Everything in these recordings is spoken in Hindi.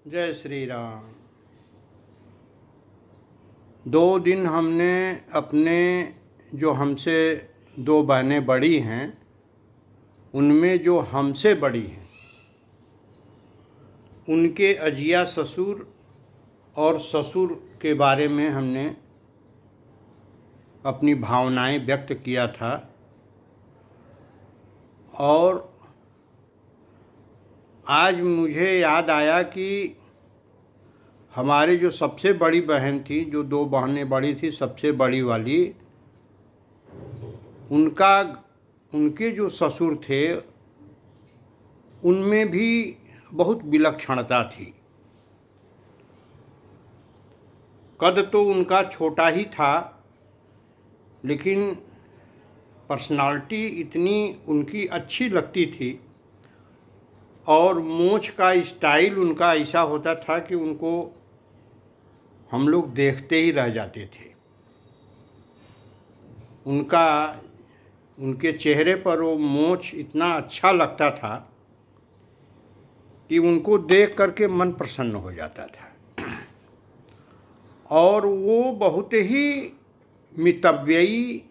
जय श्री राम। 2 दिन हमने अपने जो हमसे 2 बहनें बड़ी हैं उनमें जो हमसे बड़ी हैं उनके अजिया ससुर और ससुर के बारे में हमने अपनी भावनाएं व्यक्त किया था। और आज मुझे याद आया कि हमारे जो सबसे बड़ी बहन थी, जो 2 बहनें बड़ी थी, सबसे बड़ी वाली, उनके जो ससुर थे उनमें भी बहुत विलक्षणता थी। कद तो उनका छोटा ही था, लेकिन पर्सनालिटी इतनी उनकी अच्छी लगती थी और मूंछ का स्टाइल उनका ऐसा होता था कि उनको हम लोग देखते ही रह जाते थे। उनके चेहरे पर वो मूंछ इतना अच्छा लगता था कि उनको देख करके मन प्रसन्न हो जाता था। और वो बहुत ही मितव्ययी,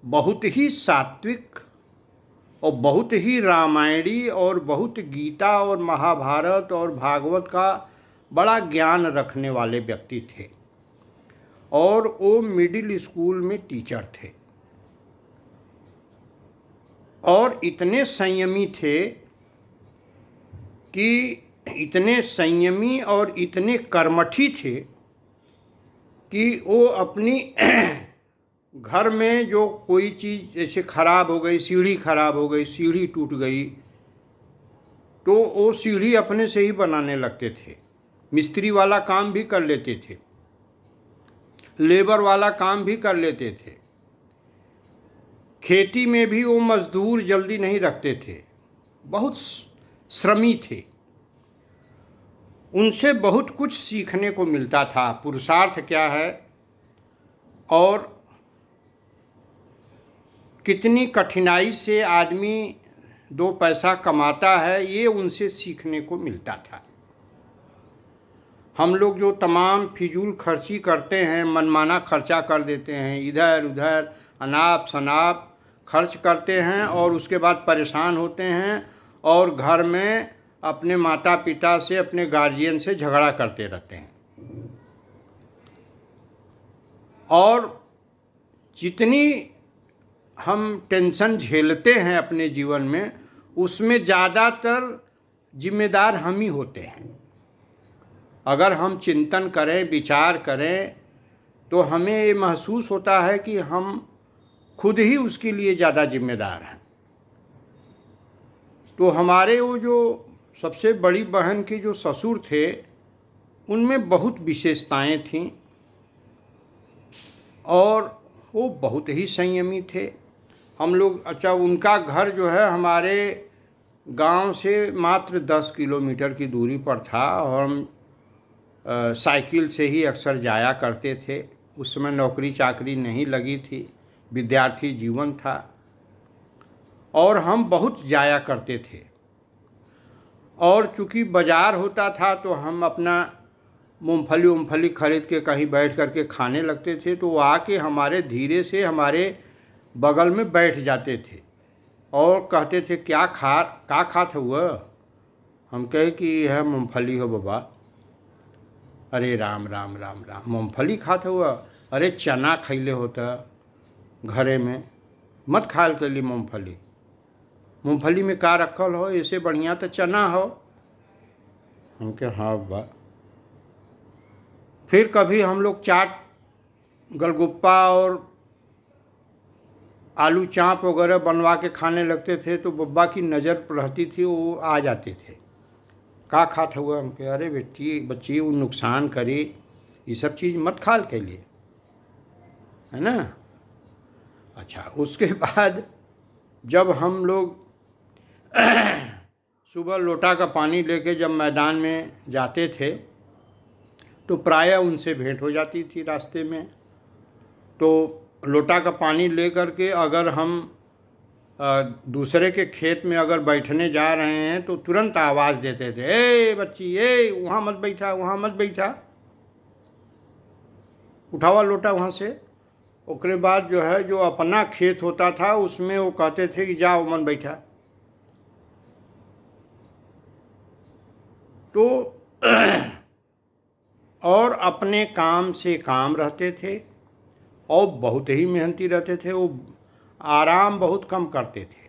बहुत ही सात्विक और बहुत ही रामायणी और बहुत गीता और महाभारत और भागवत का बड़ा ज्ञान रखने वाले व्यक्ति थे। और वो मिडिल स्कूल में टीचर थे और इतने संयमी थे कि इतने संयमी और इतने कर्मठी थे कि वो अपनी घर में जो कोई चीज़ जैसे खराब हो गई, सीढ़ी खराब हो गई, सीढ़ी टूट गई, तो वो सीढ़ी अपने से ही बनाने लगते थे। मिस्त्री वाला काम भी कर लेते थे, लेबर वाला काम भी कर लेते थे। खेती में भी वो मजदूर जल्दी नहीं रखते थे, बहुत श्रमी थे। उनसे बहुत कुछ सीखने को मिलता था, पुरुषार्थ क्या है और कितनी कठिनाई से आदमी 2 पैसा कमाता है, ये उनसे सीखने को मिलता था। हम लोग जो तमाम फिजूल खर्ची करते हैं, मनमाना खर्चा कर देते हैं, इधर उधर अनाप शनाप खर्च करते हैं और उसके बाद परेशान होते हैं और घर में अपने माता पिता से, अपने गार्जियन से झगड़ा करते रहते हैं। और जितनी हम टेंशन झेलते हैं अपने जीवन में, उसमें ज़्यादातर जिम्मेदार हम ही होते हैं। अगर हम चिंतन करें, विचार करें, तो हमें ये महसूस होता है कि हम खुद ही उसके लिए ज़्यादा जिम्मेदार हैं। तो हमारे वो जो सबसे बड़ी बहन के जो ससुर थे उनमें बहुत विशेषताएं थीं और वो बहुत ही संयमी थे। हम लोग उनका घर जो है हमारे गांव से मात्र 10 किलोमीटर की दूरी पर था और हम साइकिल से ही अक्सर जाया करते थे। उस समय नौकरी चाकरी नहीं लगी थी, विद्यार्थी जीवन था और हम बहुत जाया करते थे। और चूँकि बाज़ार होता था तो हम अपना मूंगफली खरीद के कहीं बैठ करके खाने लगते थे, तो वो आके हमारे धीरे से हमारे बगल में बैठ जाते थे और कहते थे क्या खात हुआ। हम कहे कि यह मूंगफली हो बाबा। अरे राम राम राम राम, मूंगफली खात हुआ? अरे चना खैले होता घरे में, मत खाल के लिए मूंगफली में का रखल हो, ऐसे बढ़िया तो चना हो। हम कहे हाँ बाबा। फिर कभी हम लोग चाट, गलगुप्पा और आलू चाप वगैरह बनवा के खाने लगते थे तो बब्बा की नज़र रहती थी, वो आ जाते थे। का खात हुआ? हम कहे अरे बच्ची वो नुकसान करे, ये सब चीज़ मत खाल के लिए, है ना। अच्छा, उसके बाद जब हम लोग सुबह लोटा का पानी लेके जब मैदान में जाते थे तो प्रायः उनसे भेंट हो जाती थी रास्ते में। तो लोटा का पानी ले करके अगर हम दूसरे के खेत में अगर बैठने जा रहे हैं तो तुरंत आवाज़ देते थे, ए बच्ची, ए वहाँ मत बैठा, वहाँ मत बैठा, उठावा लोटा वहाँ से। उसके बाद जो है जो अपना खेत होता था उसमें वो कहते थे कि जाओ मन बैठा। तो और अपने काम से काम रहते थे और बहुत ही मेहनती रहते थे। वो आराम बहुत कम करते थे।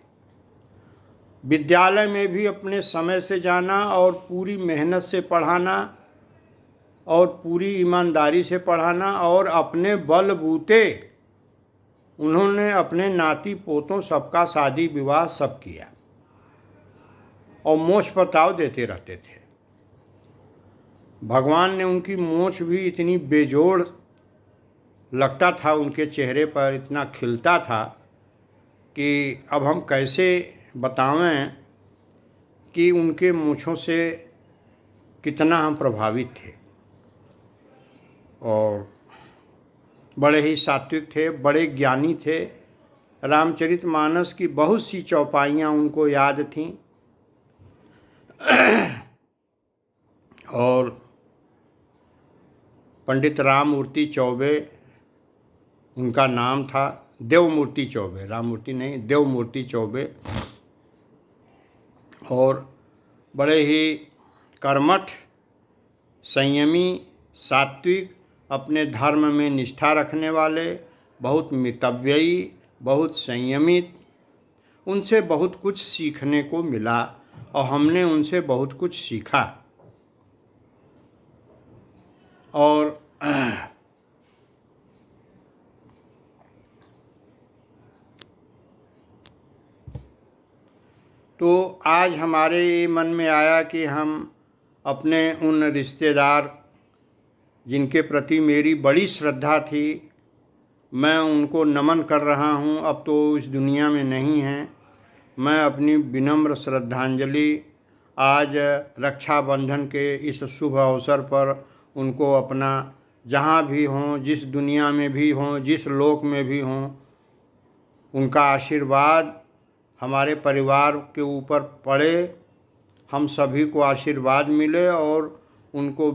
विद्यालय में भी अपने समय से जाना और पूरी मेहनत से पढ़ाना और पूरी ईमानदारी से पढ़ाना, और अपने बलबूते उन्होंने अपने नाती पोतों सबका शादी विवाह सब किया और मोछ पताव देते रहते थे। भगवान ने उनकी मोछ भी इतनी बेजोड़ लगता था, उनके चेहरे पर इतना खिलता था कि अब हम कैसे बतावें कि उनके मूँछों से कितना हम प्रभावित थे। और बड़े ही सात्विक थे, बड़े ज्ञानी थे। रामचरितमानस की बहुत सी चौपाइयाँ उनको याद थीं। और पंडित राममूर्ति चौबे उनका नाम था, देवमूर्ति चौबे, राममूर्ति नहीं, देवमूर्ति चौबे। और बड़े ही कर्मठ, संयमी, सात्विक, अपने धर्म में निष्ठा रखने वाले, बहुत मितव्ययी, बहुत संयमित। उनसे बहुत कुछ सीखने को मिला और हमने उनसे बहुत कुछ सीखा। और तो आज हमारे मन में आया कि हम अपने उन रिश्तेदार जिनके प्रति मेरी बड़ी श्रद्धा थी, मैं उनको नमन कर रहा हूँ। अब तो इस दुनिया में नहीं हैं। मैं अपनी विनम्र श्रद्धांजलि आज रक्षाबंधन के इस शुभ अवसर पर उनको अपना, जहाँ भी हों, जिस दुनिया में भी हों, जिस लोक में भी हों, उनका आशीर्वाद हमारे परिवार के ऊपर पड़े, हम सभी को आशीर्वाद मिले और उनको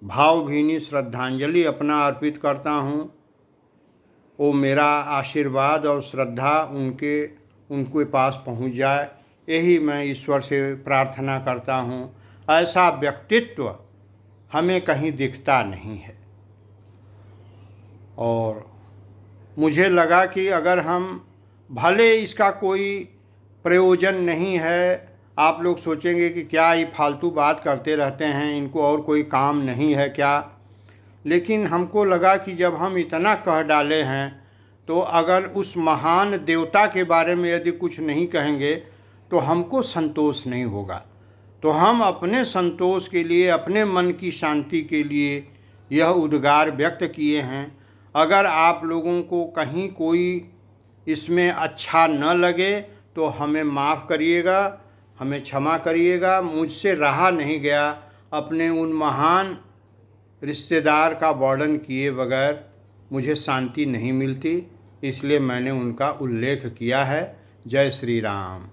भावभीनी श्रद्धांजलि अपना अर्पित करता हूँ। वो मेरा आशीर्वाद और श्रद्धा उनके पास पहुँच जाए, यही मैं ईश्वर से प्रार्थना करता हूँ। ऐसा व्यक्तित्व हमें कहीं दिखता नहीं है। और मुझे लगा कि अगर हम, भले इसका कोई प्रयोजन नहीं है, आप लोग सोचेंगे कि क्या ये फालतू बात करते रहते हैं, इनको और कोई काम नहीं है क्या, लेकिन हमको लगा कि जब हम इतना कह डाले हैं तो अगर उस महान देवता के बारे में यदि कुछ नहीं कहेंगे तो हमको संतोष नहीं होगा। तो हम अपने संतोष के लिए, अपने मन की शांति के लिए यह उद्गार व्यक्त किए हैं। अगर आप लोगों को कहीं कोई इसमें अच्छा न लगे तो हमें माफ़ करिएगा, हमें क्षमा करिएगा। मुझसे रहा नहीं गया अपने उन महान रिश्तेदार का वर्णन किए बगैर, मुझे शांति नहीं मिलती, इसलिए मैंने उनका उल्लेख किया है। जय श्री राम।